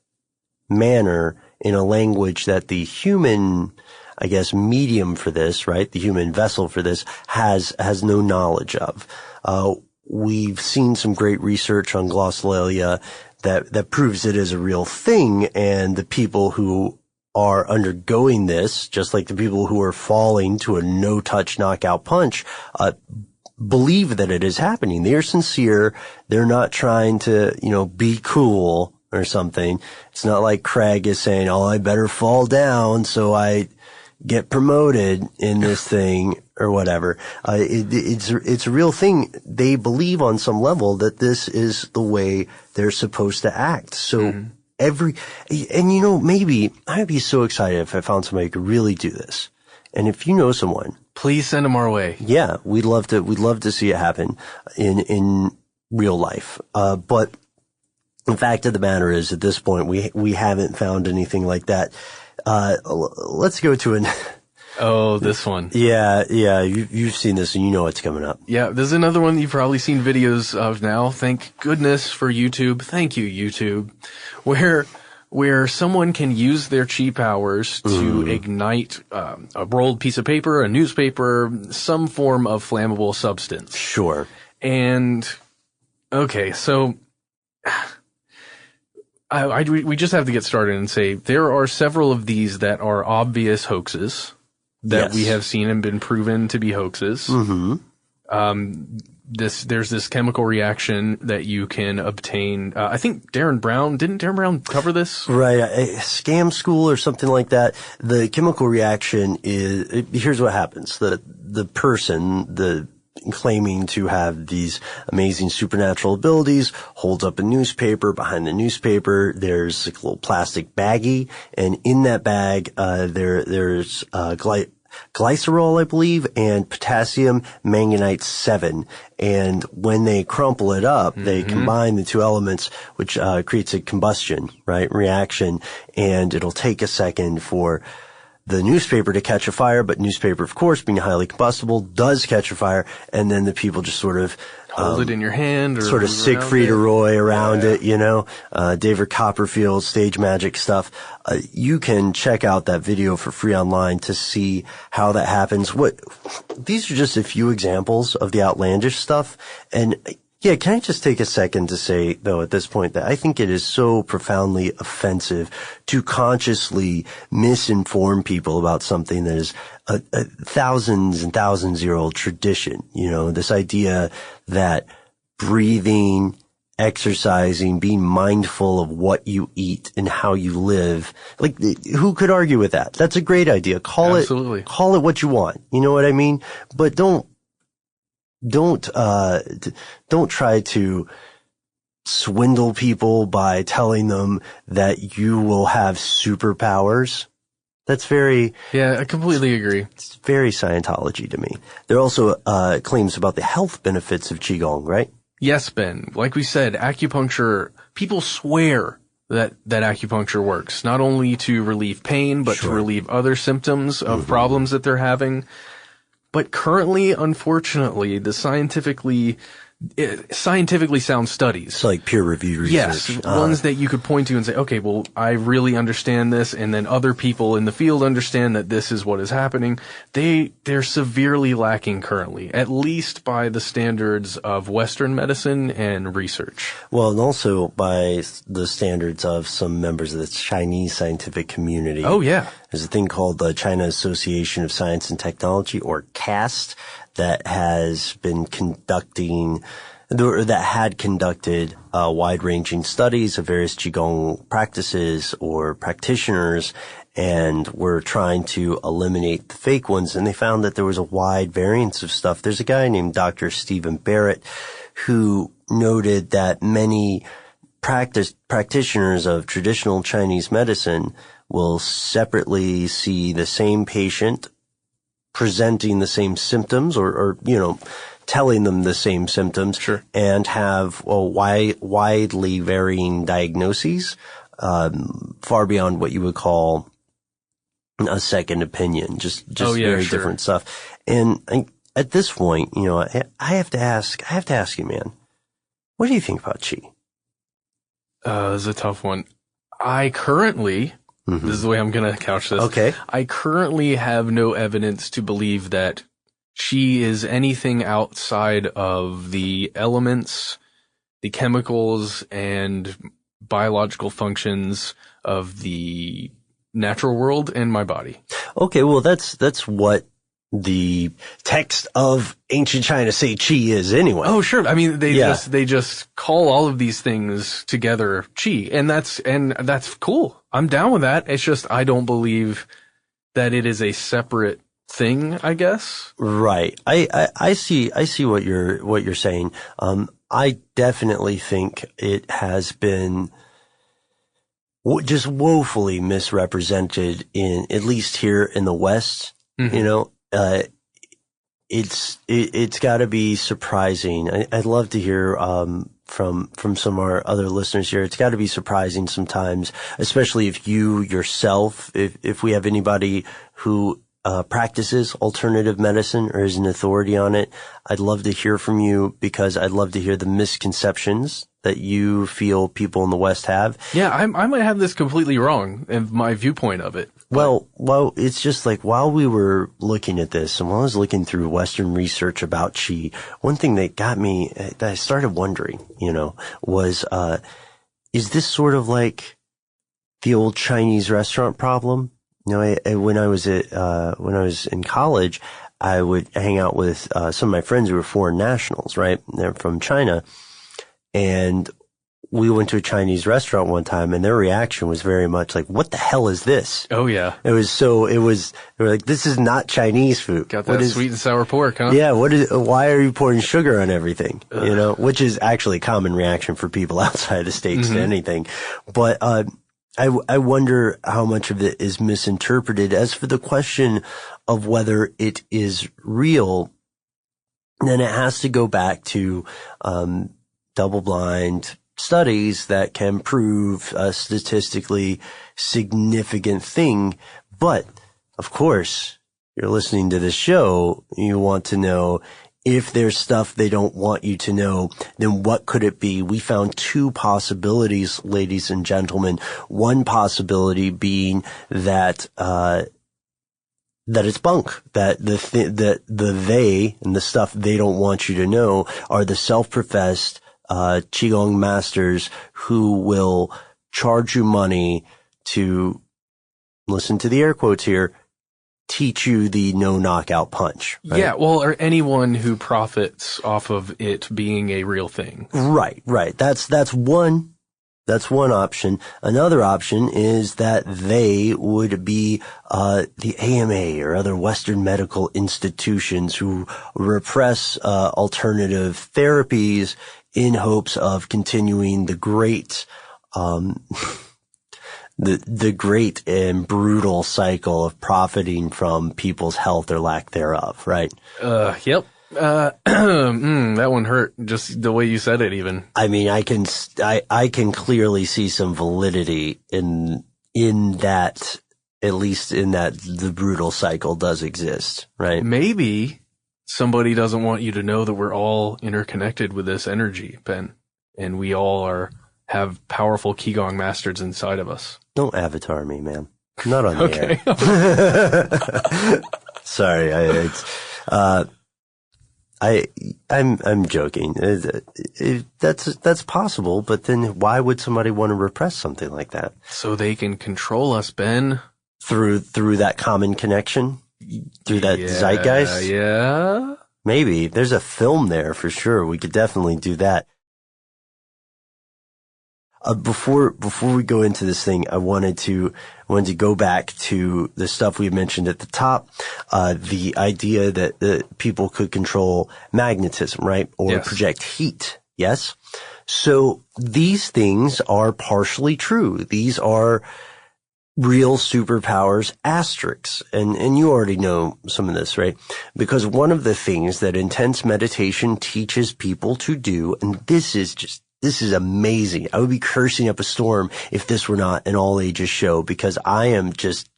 manner in a language that the human I guess, medium for this, right? The human vessel for this has no knowledge of. We've seen some great research on glossolalia that proves it is a real thing, and the people who are undergoing this, just like the people who are falling to a no-touch knockout punch, believe that it is happening. They're sincere. They're not trying to, be cool or something. It's not like Craig is saying, I better fall down so I get promoted in this thing or whatever. It's a real thing. They believe on some level that this is the way they're supposed to act. So maybe I'd be so excited if I found somebody who could really do this. And if you know someone, please send them our way. Yeah, we'd love to see it happen in real life. But the fact of the matter is, at this point, we haven't found anything like that. Let's go to this one. Yeah, you've seen this and you know what's coming up. Yeah, there's another one you've probably seen videos of now. Thank goodness for YouTube. Thank you, YouTube. Where someone can use their chi powers to ignite a rolled piece of paper, a newspaper, some form of flammable substance. Sure. And, okay, so we just have to get started and say there are several of these that are obvious hoaxes that we have seen and been proven to be hoaxes. Mm-hmm. There's this chemical reaction that you can obtain. I think didn't Darren Brown cover this? Right. Scam School or something like that. The chemical reaction here's what happens. The person, claiming to have these amazing supernatural abilities, holds up a newspaper. Behind the newspaper, there's like a little plastic baggie, and in that bag, there's glycerol, I believe, and potassium manganite 7. And when they crumple it up, they combine the two elements, which creates a combustion, right, reaction, and it'll take a second for the newspaper to catch a fire, but newspaper, of course, being highly combustible, does catch a fire, and then the people just sort of hold it in your hand, or sort of Siegfried or Roy around it, David Copperfield stage magic stuff. You can check out that video for free online to see how that happens. These are just a few examples of the outlandish stuff, and yeah, can I just take a second to say, though, at this point, that I think it is so profoundly offensive to consciously misinform people about something that is a thousands and thousands year old tradition. This idea that breathing, exercising, being mindful of what you eat and how you live. Like, who could argue with that? That's a great idea. Call it what you want. You know what I mean? But don't try to swindle people by telling them that you will have superpowers. That's very... Yeah, I completely agree. It's very Scientology to me. There are also claims about the health benefits of Qigong, right? Yes, Ben. Like we said, acupuncture, people swear that acupuncture works, not only to relieve pain, but to relieve other symptoms of problems that they're having. But currently, unfortunately, the scientifically sound studies. It's like peer-reviewed research. Yes, ones that you could point to and say, okay, well, I really understand this, and then other people in the field understand that this is what is happening. They're severely lacking currently, at least by the standards of Western medicine and research. Well, and also by the standards of some members of the Chinese scientific community. Oh, yeah. There's a thing called the China Association of Science and Technology, or CAST, that has been had conducted wide-ranging studies of various Qigong practices or practitioners, and were trying to eliminate the fake ones. And they found that there was a wide variance of stuff. There's a guy named Dr. Stephen Barrett who noted that many practitioners of traditional Chinese medicine will separately see the same patient presenting the same symptoms or telling them the same symptoms, and have widely varying diagnoses, far beyond what you would call a second opinion, just very different stuff. And at this point, I have to ask you, man, what do you think about Qi? This is a tough one. I currently This is the way I'm going to couch this. Okay. I currently have no evidence to believe that chi is anything outside of the elements, the chemicals, and biological functions of the natural world and my body. Okay, well, that's what the text of ancient China say chi is anyway. Oh, sure. I mean, they just call all of these things together chi, and that's cool. I'm down with that. It's just I don't believe that it is a separate thing, I guess. Right. I see what you're saying. I definitely think it has been just woefully misrepresented at least here in the West. You know, it's got to be surprising. I'd love to hear from some of our other listeners here. It's got to be surprising sometimes, especially if you yourself, if we have anybody who practices alternative medicine or is an authority on it. I'd love to hear from you because I'd love to hear the misconceptions that you feel people in the West have. Yeah, I might have this completely wrong in my viewpoint of it. Well, it's just like while we were looking at this and while I was looking through Western research about Qi, one thing that got me, that I started wondering, was, is this sort of like the old Chinese restaurant problem? When I was in college, I would hang out with, some of my friends who were foreign nationals, right? They're from China. And we went to a Chinese restaurant one time and their reaction was very much like, what the hell is this? Oh, yeah. They were like, this is not Chinese food. Got that sweet and sour pork, huh? Yeah. Why are you pouring sugar on everything? Ugh. Which is actually a common reaction for people outside the States to anything. But, I wonder how much of it is misinterpreted. As for the question of whether it is real, then it has to go back to, double-blind studies that can prove a statistically significant thing. But, of course, you're listening to this show, you want to know if there's stuff they don't want you to know, then what could it be? We found two possibilities, ladies and gentlemen. One possibility being that it's bunk, that the they and the stuff they don't want you to know are the self-professed Qigong masters who will charge you money to, listen to the air quotes here, teach you the no knockout punch. Right? Yeah, well, or anyone who profits off of it being a real thing. Right. That's one option. Another option is that they would be the AMA or other Western medical institutions who repress alternative therapies in hopes of continuing the great the great and brutal cycle of profiting from people's health or lack thereof, right? Yep. That one hurt, just the way you said it even. I mean, I can clearly see some validity in that, at least in that the brutal cycle does exist, right? Maybe somebody doesn't want you to know that we're all interconnected with this energy, Ben, and we all have powerful Qigong masters inside of us. Don't avatar me, man. Not on the air. Sorry, I'm joking. That's possible, but then why would somebody want to repress something like that? So they can control us, Ben. Through that common connection? Through that zeitgeist? Yeah. Maybe. There's a film there for sure. We could definitely do that. Before we go into this thing, I wanted to go back to the stuff we mentioned at the top, the idea that people could control magnetism, right? Or yes. Project heat. Yes. So these things are partially true. These are real superpowers, asterisks. And you already know some of this, right? Because one of the things that intense meditation teaches people to do, and this is amazing. I would be cursing up a storm if this were not an all ages show because I am just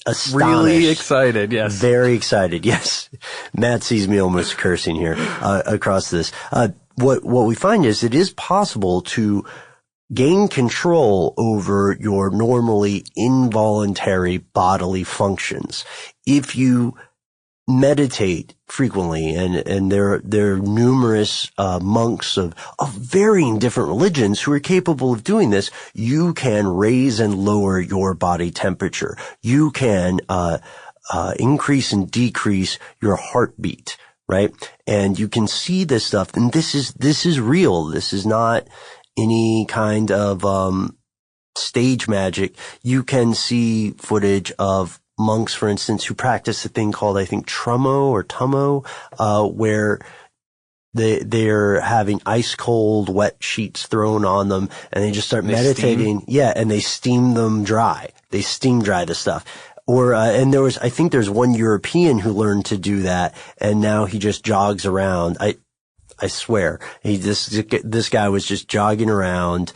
astonished. Really excited, yes. Very excited, yes. Matt sees me almost cursing here, across this. What we find is it is possible to gain control over your normally involuntary bodily functions. If you meditate frequently, and there are numerous monks of varying different religions who are capable of doing this, you can raise and lower your body temperature. You can increase and decrease your heartbeat, right? And you can see this stuff, and this is real. This is not any kind of stage magic. You can see footage of monks, for instance, who practice a thing called, I think, tummo, where they're having ice cold wet sheets thrown on them, and they just start meditating. Steam? Yeah, and they steam them dry. They steam dry the stuff. Or, and I think there's one European who learned to do that, and now he just jogs around. I swear, this guy was just jogging around,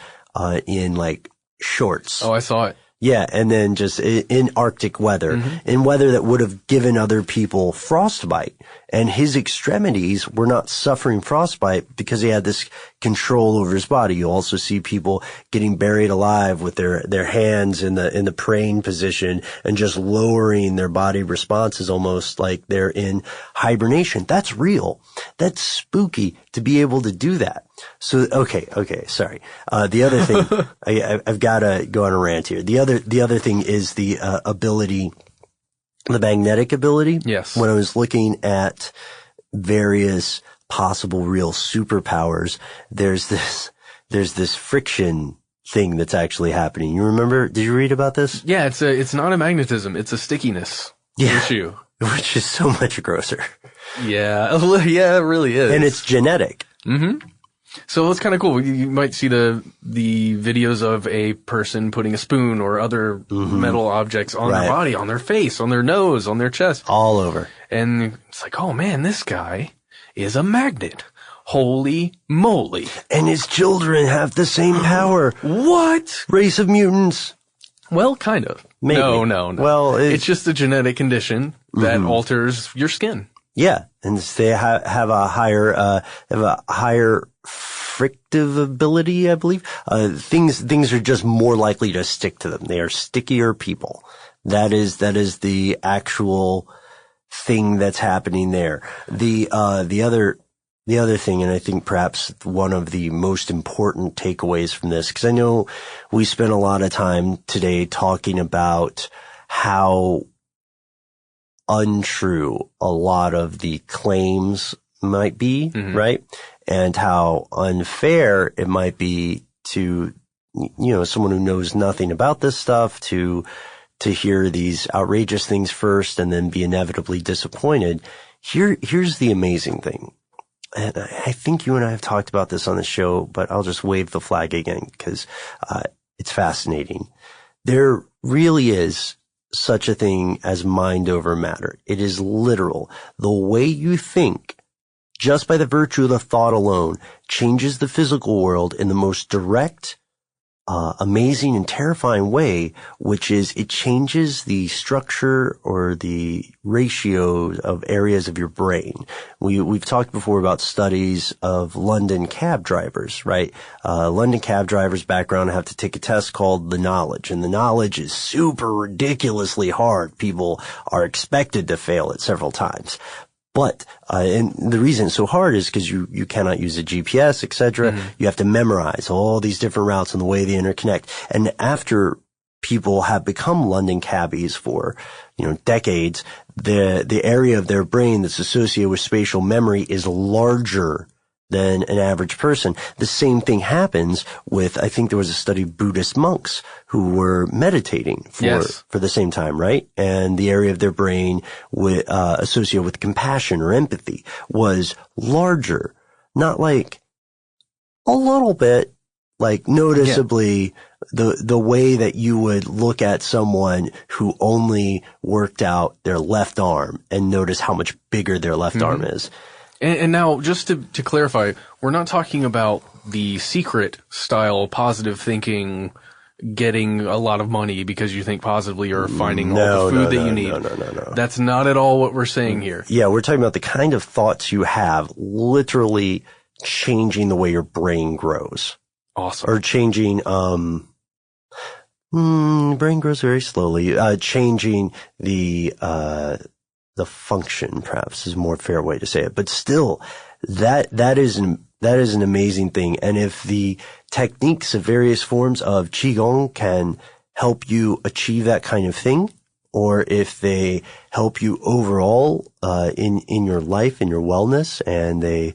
in like shorts. Oh, I saw it. Yeah, and then just in Arctic weather, in weather that would have given other people frostbite. And his extremities were not suffering frostbite because he had this control over his body. You also see people getting buried alive with their hands in the praying position and just lowering their body responses almost like they're in hibernation. That's real. That's spooky to be able to do that. So, okay, sorry. The other thing, I've got to go on a rant here. The other thing is the ability, the magnetic ability. Yes. When I was looking at various possible real superpowers, there's this friction thing that's actually happening. You remember? Did you read about this? Yeah, it's not a magnetism, it's a stickiness issue. Which is so much grosser. Yeah, it really is. And it's genetic. Mm-hmm. So it's kind of cool. You might see the videos of a person putting a spoon or other metal objects on their body, on their face, on their nose, on their chest. All over. And it's like, oh man, this guy is a magnet. Holy moly. And his children have the same power. What? Race of mutants. Well, kind of. Maybe. No. Well, it's just a genetic condition that alters your skin. Yeah, and they have a higher frictive ability, I believe. Things are just more likely to stick to them. They are stickier people. That is the actual thing that's happening there. The other thing, and I think perhaps one of the most important takeaways from this, because I know we spent a lot of time today talking about how untrue a lot of the claims might be, right? And how unfair it might be to, someone who knows nothing about this stuff to hear these outrageous things first and then be inevitably disappointed. Here's the amazing thing. And I think you and I have talked about this on the show, but I'll just wave the flag again because it's fascinating. There really is such a thing as mind over matter. It is literal. The way you think, just by the virtue of the thought alone, changes the physical world in the most direct, amazing and terrifying way, which is it changes the structure or the ratio of areas of your brain. We've talked before about studies of London cab drivers, right? London cab drivers' background have to take a test called the knowledge, and the knowledge is super ridiculously hard. People are expected to fail it several times. But, and the reason it's so hard is because you cannot use a GPS, etc. You have to memorize all these different routes and the way they interconnect. And after people have become London cabbies for, decades, the area of their brain that's associated with spatial memory is larger than an average person. The same thing happens with, I think there was a study of Buddhist monks who were meditating for the same time, right? And the area of their brain associated with compassion or empathy was larger, not like a little bit, like noticeably the way that you would look at someone who only worked out their left arm and notice how much bigger their left arm is. And now, just to clarify, we're not talking about the secret style positive thinking, getting a lot of money because you think positively or finding all the food that you need. No. That's not at all what we're saying here. Yeah, we're talking about the kind of thoughts you have literally changing the way your brain grows. Awesome. Or changing, brain grows very slowly. Changing the function, perhaps, is a more fair way to say it. But still, that is an amazing thing. And if the techniques of various forms of Qigong can help you achieve that kind of thing, or if they help you overall, in your life, in your wellness, and they,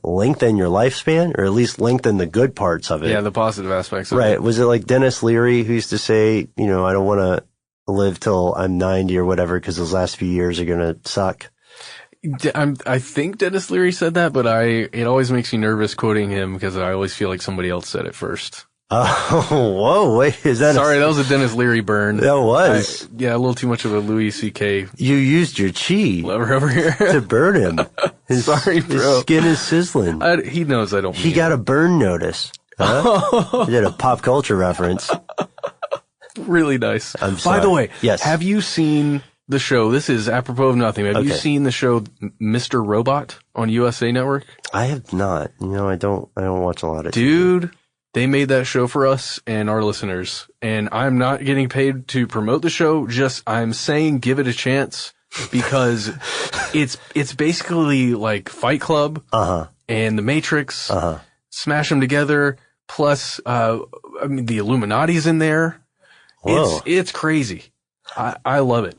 lengthen your lifespan, or at least lengthen the good parts of it. Yeah, the positive aspects of it. Right. Was it like Dennis Leary who used to say, I don't want to live till I'm 90 or whatever because those last few years are going to suck? I think Dennis Leary said that, but it always makes me nervous quoting him because I always feel like somebody else said it first. Oh, whoa, wait, is that Sorry, that was a Dennis Leary burn. That was. Yeah, a little too much of a Louis C.K. You used your chi lever over here. to burn him. Sorry, bro. His skin is sizzling. He knows I don't He mean got a burn notice. Huh? He did a pop culture reference. Really nice. I'm sorry. By the way, yes. Have you seen the show? This is apropos of nothing. Have you seen the show Mr. Robot on USA Network? I have not. I don't watch a lot of Dude, they made that show for us and our listeners. And I'm not getting paid to promote the show. Just, I'm saying give it a chance because it's basically like Fight Club and The Matrix. Smash them together. Plus, the Illuminati's in there. Whoa. It's crazy. I love it.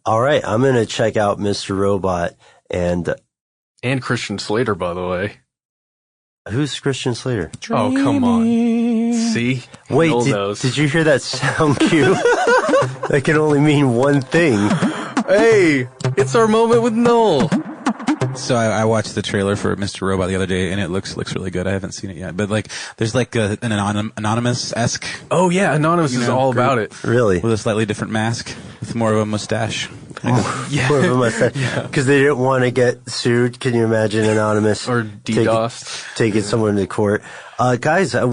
All right. I'm going to check out Mr. Robot and Christian Slater, by the way. Who's Christian Slater? Oh, come on. See? Wait, Noel knows. did you hear that sound cue? That can only mean one thing. Hey, it's our moment with Noel. So I watched the trailer for Mr. Robot the other day, and it looks really good. I haven't seen it yet, but there's an anonymous-esque. Oh yeah, Anonymous is all group about it. Really? With a slightly different mask, with more of a mustache. Because they didn't want to get sued. Can you imagine Anonymous Or DDoSed. taking someone to court? Guys, I'm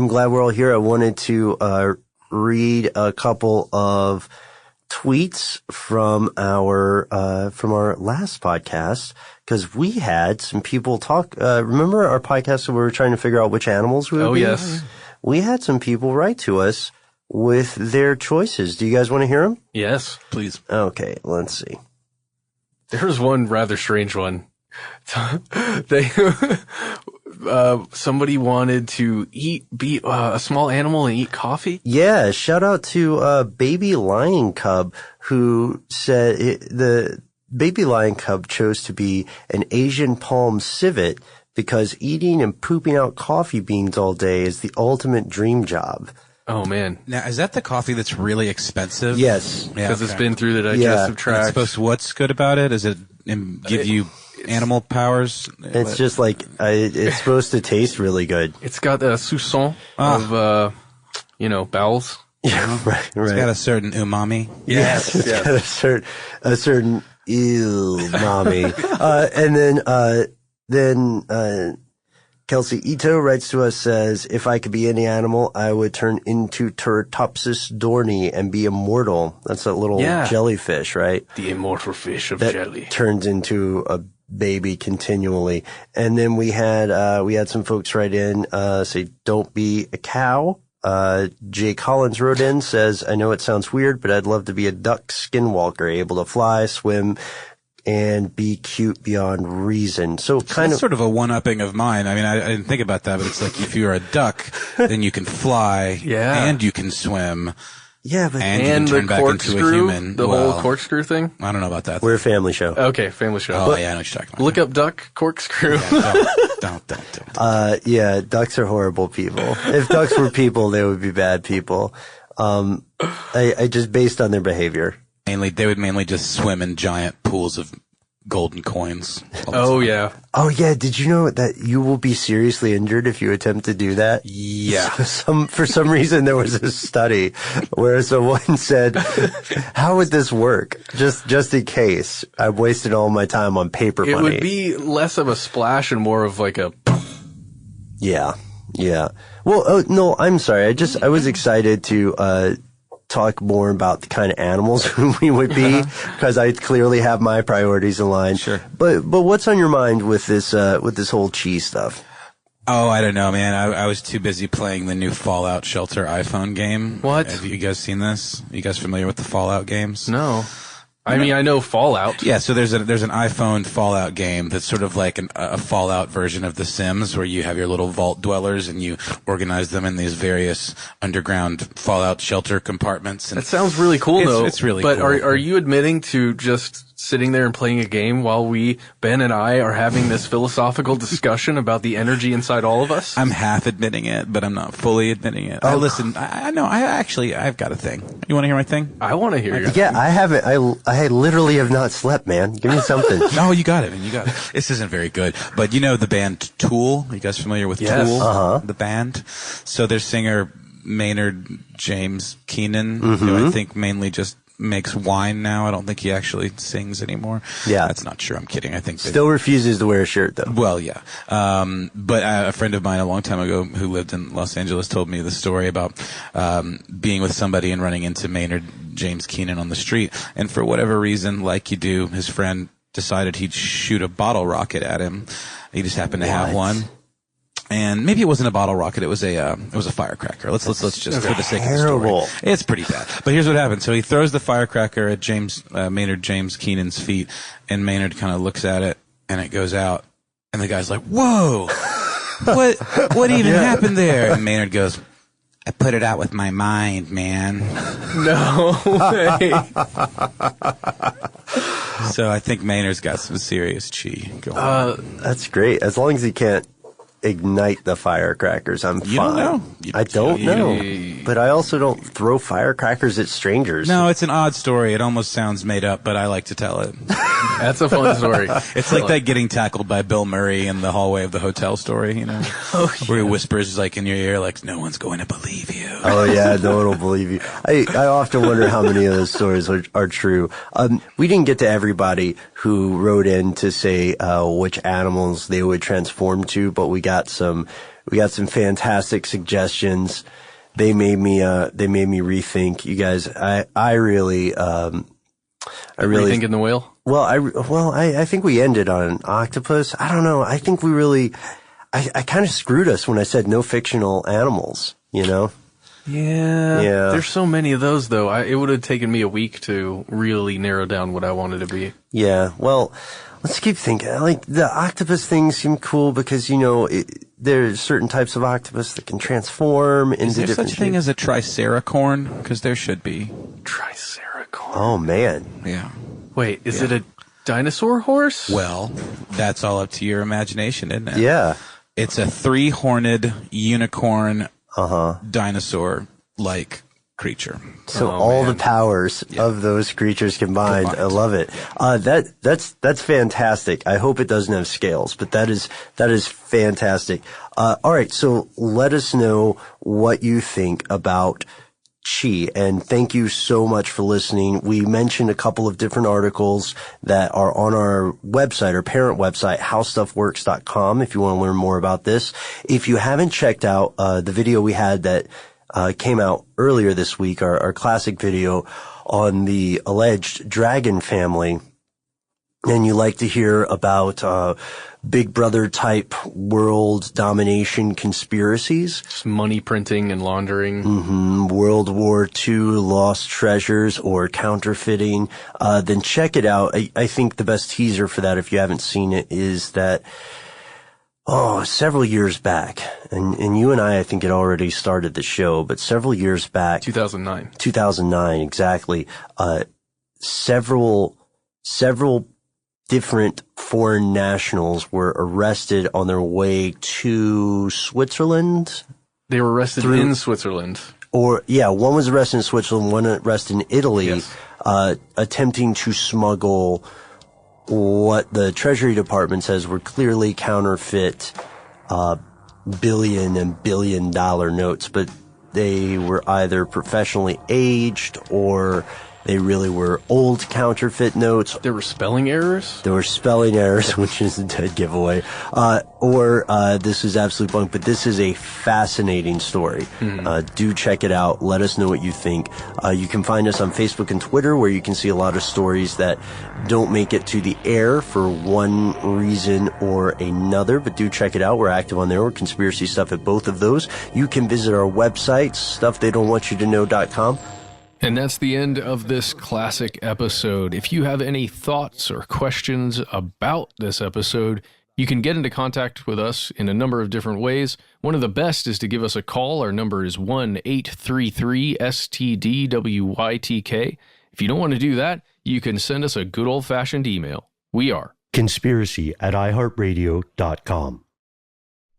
glad we're all here. I wanted to read a couple of tweets from our last podcast, because we had some people talk. Remember our podcast where we were trying to figure out which animals we would be? Yes. We had some people write to us with their choices. Do you guys want to hear them? Yes, please. Okay, let's see. There's one rather strange one. Somebody wanted to be a small animal and eat coffee. Yeah, shout out to Baby Lion Cub, who said the Baby Lion Cub chose to be an Asian palm civet because eating and pooping out coffee beans all day is the ultimate dream job. Oh man. Now, is that the coffee that's really expensive? Yes. Because it's been through the digestive tract. What's good about it? Is it give you animal powers? It's just like, it's supposed to taste really good. It's got a soupçon of, bowels. Yeah, right. It's got a certain umami. Yes. It's got a certain ew, mommy. And then Kelsey Ito writes to us, says, if I could be any animal, I would turn into Turritopsis dorni and be immortal. That's that little jellyfish, right? The immortal fish of that jelly. Turns into a baby continually. And then we had some folks write in, say, don't be a cow. Jay Collins wrote in, says, I know it sounds weird, but I'd love to be a duck skinwalker, able to fly, swim, and be cute beyond reason. So That's sort of a one-upping of mine. I mean, I didn't think about that, but it's like if you're a duck, then you can fly, and you can swim. Yeah, but and you can turn back into a human. The whole corkscrew thing? I don't know about that. We're a family show. Okay, family show. Oh, yeah, I know what you're talking about. Look up duck corkscrew. Yeah, don't. Yeah, ducks are horrible people. If ducks were people, they would be bad people. I just based on their behavior. They would mainly just swim in giant pools of golden coins. Oh, yeah. Oh, yeah. Did you know that you will be seriously injured if you attempt to do that? Yeah. For some reason, there was a study where someone said, how would this work? Just in case. I've wasted all my time on paper money. It would be less of a splash and more of like a... Yeah. Well, no, I'm sorry. I was excited to, talk more about the kind of animals we would be, because I clearly have my priorities in line. Sure. But what's on your mind with this whole cheese stuff? Oh, I don't know, man. I was too busy playing the new Fallout Shelter iPhone game. What? Have you guys seen this? Are you guys familiar with the Fallout games? No. I mean, I know Fallout. Yeah, so there's an iPhone Fallout game that's sort of like a Fallout version of The Sims, where you have your little vault dwellers and you organize them in these various underground Fallout shelter compartments. And That sounds really cool, though. It's really but cool. Are you admitting to just sitting there and playing a game while Ben and I, are having this philosophical discussion about the energy inside all of us? I'm half admitting it, but I'm not fully admitting it. Listen, I know. I've got a thing. You want to hear my thing? I want to hear your Yeah, I haven't. I literally have not slept, man. Give me something. No, you got it, man. You got it. This isn't very good. But you know the band Tool? Are you guys familiar with Yes. Tool? Uh-huh. The band? So their singer, Maynard James Keenan, who I think mainly just makes wine now. I don't think he actually sings anymore. Yeah. That's not true. I'm kidding. I think Still refuses to wear a shirt, though. well, yeah. But a friend of mine a long time ago who lived in Los Angeles told me the story about being with somebody and running into Maynard James Keenan on the street. And for whatever reason, like you do, his friend decided he'd shoot a bottle rocket at him. He just happened to have one. And maybe it wasn't a bottle rocket. It was a firecracker. Let's just, for the sake of the story. It's pretty bad. But here's what happened. So he throws the firecracker at Maynard James Keenan's feet, and Maynard kind of looks at it, and it goes out. And the guy's like, whoa, what even happened there? And Maynard goes, I put it out with my mind, man. No way. So I think Maynard's got some serious chi going on. That's great. As long as he can't ignite the firecrackers, I'm fine. You don't know. I don't know. But I also don't throw firecrackers at strangers. No, it's an odd story. It almost sounds made up, but I like to tell it. That's a fun story. It's like that getting tackled by Bill Murray in the hallway of the hotel story, you know? Where he whispers like in your ear, like, no one's going to believe you. Oh yeah, no one will believe you. I often wonder how many of those stories are true. We didn't get to everybody who wrote in to say which animals they would transform to, but we got some fantastic suggestions. They made me rethink. You guys, I really Rethink in the whale? Well, I think we ended on an octopus. I don't know. I think we really, I kind of screwed us when I said no fictional animals, you know? Yeah. Yeah. There's so many of those, though. It would have taken me a week to really narrow down what I wanted to be. Yeah. Well, let's keep thinking. Like, the octopus things seem cool because, you know, there's certain types of octopus that can transform into Is there different such a thing shapes. as a triceracorn? Because there should be. Triceracorn. Oh, man. Yeah. Wait, is it a dinosaur horse? Well, that's all up to your imagination, isn't it? Yeah. It's a 3-horned unicorn dinosaur-like creature. So all the powers of those creatures combined. I love it. That's fantastic. I hope it doesn't have scales, but that is fantastic. All right. So let us know what you think about chi, and thank you so much for listening. We mentioned a couple of different articles that are on our website, our parent website, howstuffworks.com, if you want to learn more about this. If you haven't checked out the video we had that came out earlier this week, our classic video on the alleged dragon family, and you like to hear about Big Brother type world domination conspiracies, Just money printing and laundering. World War II lost treasures or counterfeiting, then check it out. I think the best teaser for that, if you haven't seen it, is that several years back, and you and I think it already started the show, but several years back, 2009, exactly, several different foreign nationals were arrested on their way to Switzerland. They were arrested in Switzerland. One was arrested in Switzerland, one arrested in Italy, attempting to smuggle what the Treasury Department says were clearly counterfeit billion and billion dollar notes, but they were either professionally aged or They really were old counterfeit notes. There were spelling errors? There were spelling errors, which is a dead giveaway. Or this is absolute bunk, but this is a fascinating story. Do check it out. Let us know what you think. You can find us on Facebook and Twitter, where you can see a lot of stories that don't make it to the air for one reason or another, but do check it out. We're active on there. We're Conspiracy Stuff at both of those. You can visit our website, stufftheydon'twantyoutoKnow.com. And that's the end of this classic episode. If you have any thoughts or questions about this episode, you can get into contact with us in a number of different ways. One of the best is to give us a call. Our number is 1-833-STDWYTK. If you don't want to do that, you can send us a good old-fashioned email. We are conspiracy@iHeartRadio.com.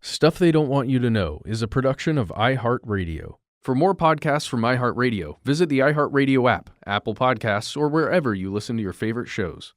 Stuff They Don't Want You to Know is a production of iHeartRadio. For more podcasts from iHeartRadio, visit the iHeartRadio app, Apple Podcasts, or wherever you listen to your favorite shows.